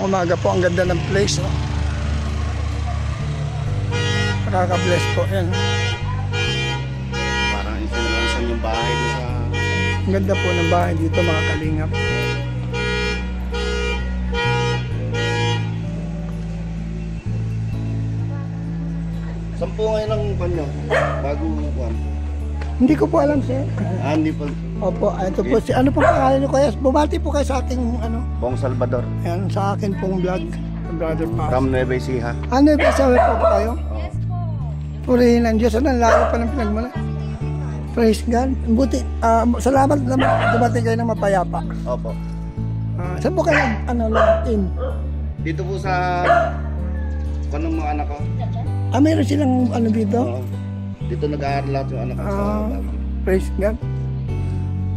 umaga po. Ang ganda ng place. Oh. Nakaka-bless po. Yan. Parang ipinalansan yung bahay dito sa... Ang ganda po ng bahay dito mga kalingap. Sampu ngayon ang banyo. Bago buwan. Hindi ko po alam sir. Hindi po. Opo, ito po si ano pong pangalan niyo kuya? Bumati po kayo sa ating ano? Bong Salvador. Ayan, sa akin pong vlog. Brother pa. From Nueva Ecija. Ano ba sa po kayo? Purihin ang Diyos. Ano, lalo pa ng pinagmula. Praise God. Buti, salamat naman dumating kayo ng mapayapa. Opo. Saan po kayo locked in? Dito po sa... Kanong mga anak ko. Meron silang ano dito? Dito nag-aaral lahat yung anak ko sa Baguio. Praise God.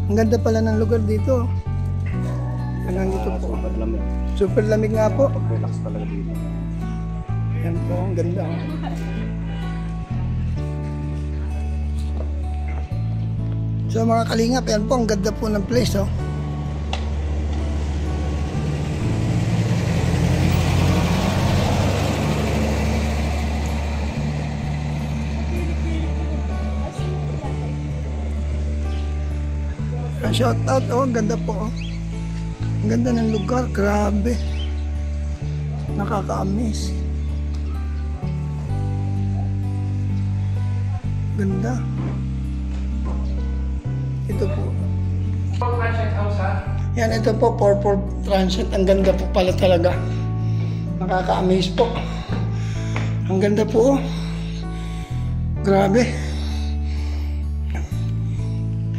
Ang ganda pala ng lugar dito. Nandito po. Super lamig. Super lamig nga po. Relax talaga dito. Yan po, ang ganda. So mga kalingap, yan po, ang ganda po ng place. Oh. Shout out, oh, ang ganda po. Oh. Ang ganda ng lugar, grabe. Nakaka-amaze. Ganda. Ito po. Yan, ito po, Purple Transit. Ang ganda po pala talaga. Nakaka-amaze po. Ang ganda po. Oh. Grabe.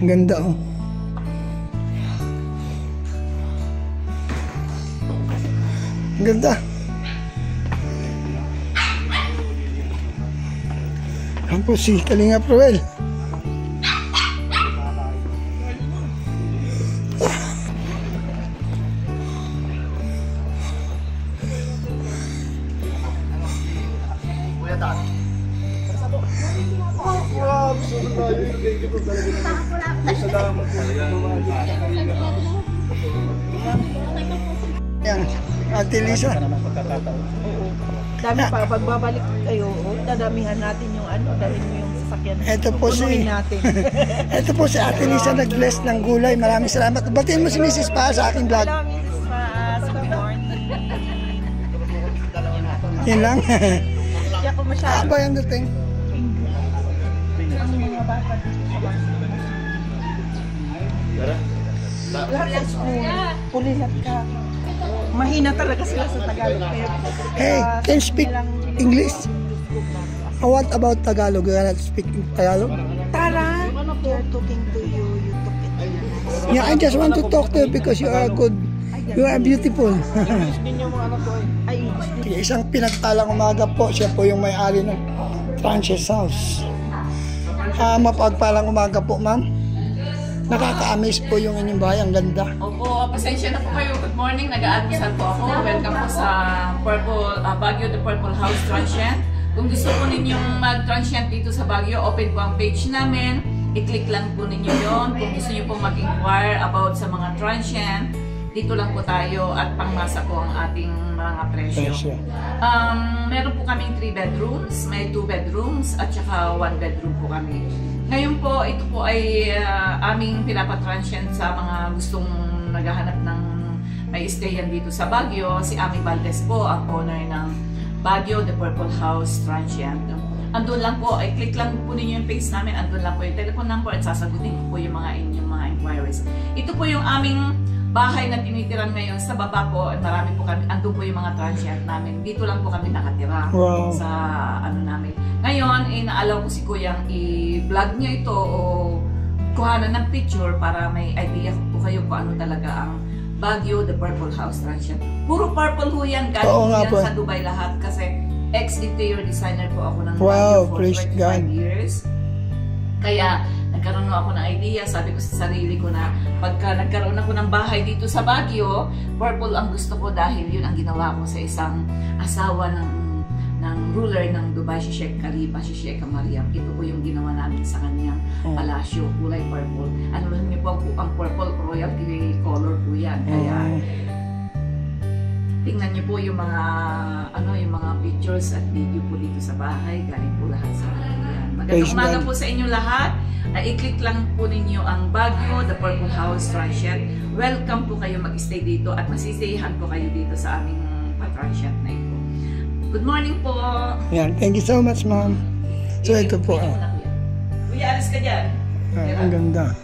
Ang ganda, oh. Ang ganda. Yan po si Kalinga Proel. Yan, Ate Lisa. Dami pa, pagbabalik kayo, dadamihan natin yung dalhin mo yung sasakyan. Ito po si natin. Ito po si Ate Lisa nag-bless ng gulay. Maraming salamat. Batiin mo si Mrs. Pa sa aking vlog. Hello, Mrs. Maas. Good morning. Yan lang. Kaya ko masyado. Ba yung dating? Ang mga bata dito sa lahat sa school, pulihat ka. Mahina talaga sila sa Tagalog. Hey, can you speak English? What about Tagalog? You cannot speak Tagalog? Tara, they're talking to you. You talk it. Yeah, I just want to talk to you because you are good. You are beautiful. Ay, Isang pinagtalang umaga po. Siya po yung may-ari ng Francis House. Mapagpalang umaga po, ma'am. Nakaka-amaze po yung inyong bahay. Ang ganda. Opo, pasensya na po kayo. Good morning. Nag-aadmisan po ako. Welcome po sa Baguio The Purple House Transient. Kung gusto po ninyong mag-transient dito sa Baguio, open po ang page namin. I-click lang po ninyo yon. Kung gusto niyo po mag-inquire about sa mga transient, dito lang po tayo at pangmasa po ang ating mga presyo. Meron po kaming 3 bedrooms, may 2 bedrooms at saka 1 bedroom po kami. Ngayon po, ito po ay aming pinapatransient sa mga gustong naghahanap ng may stayan dito sa Baguio. Si Ami Valdez po, ang owner ng Baguio The Purple House Transient. Andun lang po, ay click lang po ninyo yung page namin, andun lang po yung telephone number at sasagutin ko po yung mga inyong mga inquiries. Ito po yung aming bahay na tinitiran ngayon. Sa baba po, marami po kami, andun po yung mga transient namin. Dito lang po kami nakatira sa ano namin. Ngayon, inaalaw ko si Kuyang i-vlog niya ito o kuhanan ng picture para may idea po kayo kung ano talaga ang Baguio The Purple House Transient. Puro purple ho yan, galing yan sa Dubai lahat kasi ex-interior designer po ako ng Baguio for 25 years. Kaya nagkaroon ako ng idea, sabi ko sa sarili ko na pagka nagkaroon ako ng bahay dito sa Baguio, purple ang gusto ko dahil yun ang ginawa ko sa isang asawa ng ruler ng Dubai, si Sheikh Khalifa, si Sheikh Mariam. Ito po yung ginawa namin sa kanyang palasyo, kulay purple. Ano niyo po ang purple royalty color po yan. Kaya tingnan niyo po yung mga yung mga pictures at video po dito sa bahay. Galing po lahat sa akin. Magandang umaga po sa inyo lahat. I-click lang po ninyo ang Baguio, the Purple House Transient. Welcome po kayo mag-stay dito at masisiyahan po kayo dito sa aming transient na ito. Good morning po. Yan, thank you so much, ma'am. So ito po. Kuya, alis ka dyan. Ang ganda.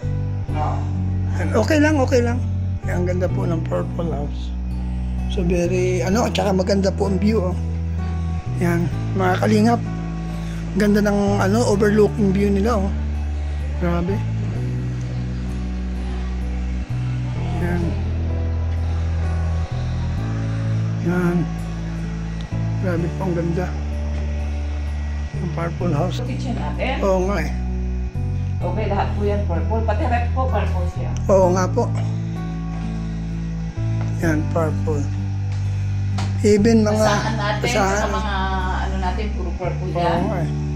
Okay lang, okay lang. Ang ganda po ng Purple House. So very, at saka maganda po ang view. Oh. Yan, mga kalingap. Ganda ng overlooking view nila. Oh. Grabe. Yan. Yan. Grabe po, ang ganda. Ang Purple House. Kitchen natin. Oo nga eh. Okay, lahat po yan purple. Pati rep po, purple siya. Oo nga po. Yan, purple. Even mga basahan natin sa mga natin, puro purple yan.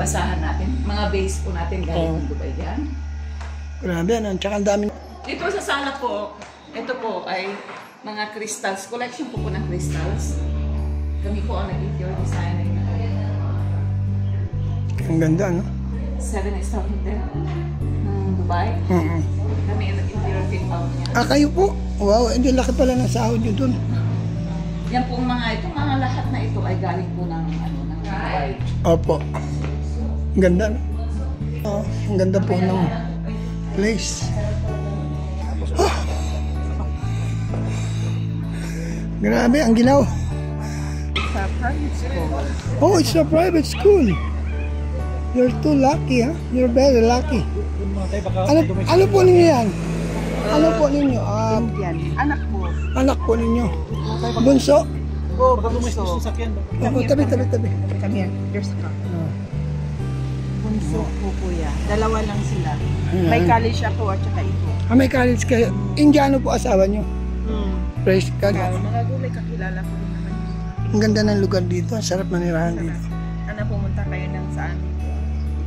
Basahan natin. Mga base po natin galing ng Dubai yan. Grabe, tsaka ang dami. Dito sa sala po, ito po ay mga crystals. Collection po ng crystals. Kami po ang nag-interior designer. Ang ganda, no? 7-star hotel ng Dubai. Kami ang nag-interior fit-out niya. Kayo po? Wow, hindi laki pala ng sahod nyo dun. Yan po mga lahat na ito ay galing po ng Dubai. Opo. Ang ganda, no? Ang ganda po ng place. Grabe, ang ginaw. Sa private school. Oh, it's a private school. You're too lucky, ha? You're very lucky. Ano po ninyo yan? Ano po ninyo? Indian. Anak mo. Anak po ninyo. Bunso? Oh, bunso. Tabi. Come here. There's a car. Bunso po kuya. Dalawa lang sila. May college ako at saka ito. May college kayo. Indiano po asawa nyo? Praise God. Mga gulay kakilala ko rin naman. Ang ganda ng lugar dito. Ang sarap manirahan dito. Ano, pumunta kayo ng saan dito?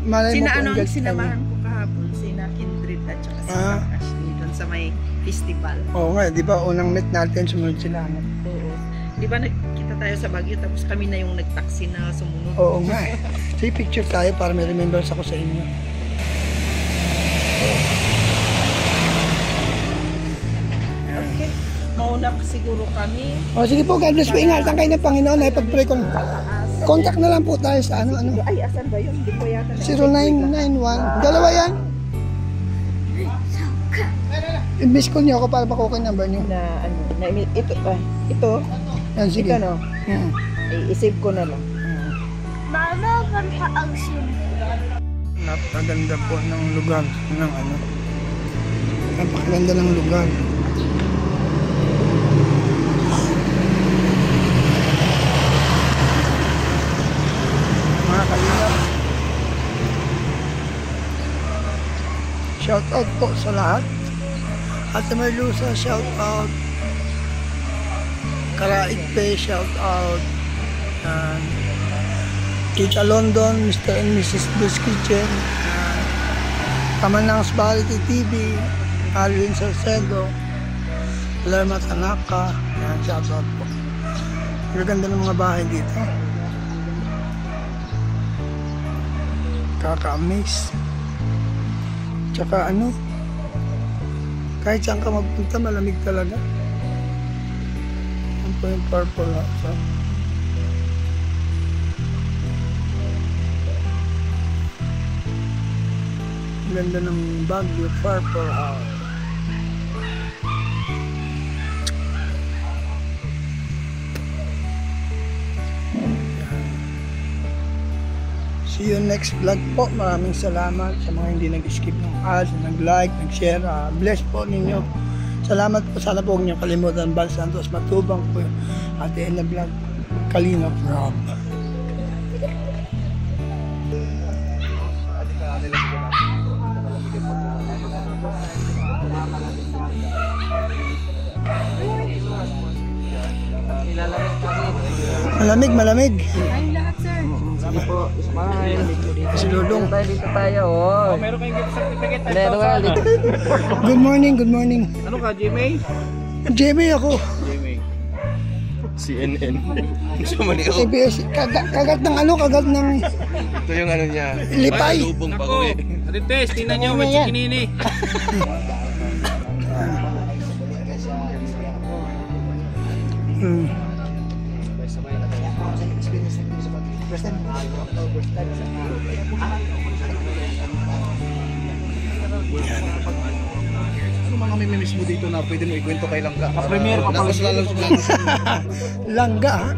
Malay mo po ang guest sinamahan ko kahapon, sina Kindred at saka si Ashley doon sa may festival. Oo nga, di ba unang meet natin, sumunod sila. No? Oo. Di ba nagkita tayo sa Baguio tapos kami na yung nagtaksi na sumunod? Oo nga eh. Say picture tayo para may remembrance ako sa inyo. Okay. Mauna siguro kami. O sige po, God bless po. Ingatan kayo ng Panginoon. Ay pag-pray ko. Contact na lang po tayo sa ano. Ay, asan ba yun? Hindi ko yata. 0991. Dalawa yan. I-miss call niyo ako para makuha yung number niyo. Ito. Yan, sige. Ito, no? I-save ko na lang. Mama, ganda ang sim. Napakaganda po ng lugar. Napakaganda ng lugar. Mga kalingap. Shout out po sa lahat. Ate Merlusa, shout out. Karaigpe, shout out. Tita London, Mr. and Mrs. Blue's Kitchen. Kamanang's Variety TV. Alvin Salcedo. Lerma Tanaka. Shout out po. Ang ganda ng mga bahay dito. Kaka-amaze. Tsaka kahit saan ka magpunta, malamig talaga. Yan po yung Purple House. Ang ganda ng Baguio Purple House. See you next vlog po. Maraming salamat sa mga hindi nag-skip ng ads, nag-like, nag-share. Bless po ninyo. Salamat po. Sana po huwag niyo kalimutan. Bal Santos Matubang po. Ate Ella Vlog. Kalingap Rob. Malamig. Ay, lahat, sir. Sige po, smile. Si Lulong. Dito tayo, oh. Meron kayong gift certificate. Meron dito. Good morning. Ano ka, Jimmy? Jamie ako. Jimmy. CNN. Sa Manila. ABS, kagat ng ano, kagat ng Ito yung ano niya. lipay. Lubong pa uwi. Rites, tingnan nyo, may chikinini. Hmm. Ano mga mamimiss mo dito na pwede mo ikwento kay Langga? Ka-premier, Lakas. Langga, ha?